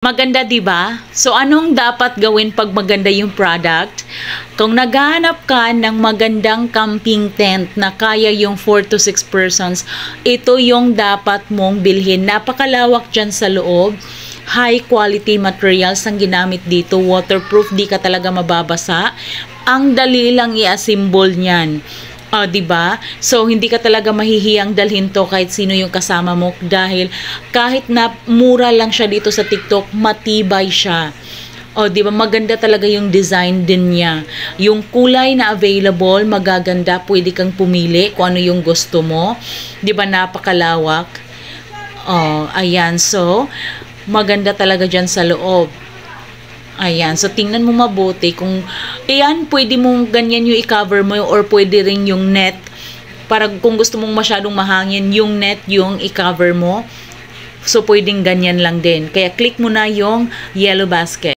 Maganda, 'di ba? So anong dapat gawin pag maganda yung product? Kung naghahanap ka ng magandang camping tent na kaya yung 4 to 6 persons, ito yung dapat mong bilhin. Napakalawak dyan sa loob. High quality materials ang ginamit dito. Waterproof, di ka talaga mababasa. Ang dali lang i-assemble niyan. 'Di ba? So hindi ka talaga mahihiyang dalhin to kahit sino yung kasama mo dahil kahit na mura lang siya dito sa TikTok, matibay siya. 'Di ba? Maganda talaga yung design din niya. Yung kulay na available, magaganda, pwede kang pumili kung ano yung gusto mo. 'Di ba? Napakalawak. Ayan. So maganda talaga diyan sa loob. Ayan, so tingnan mo mabuti kung pwede mong ganyan yung i-cover mo or pwede rin yung net para kung gusto mong masyadong mahangin, yung net yung i-cover mo. So pwedeng ganyan lang din. Kaya click mo na yung yellow basket.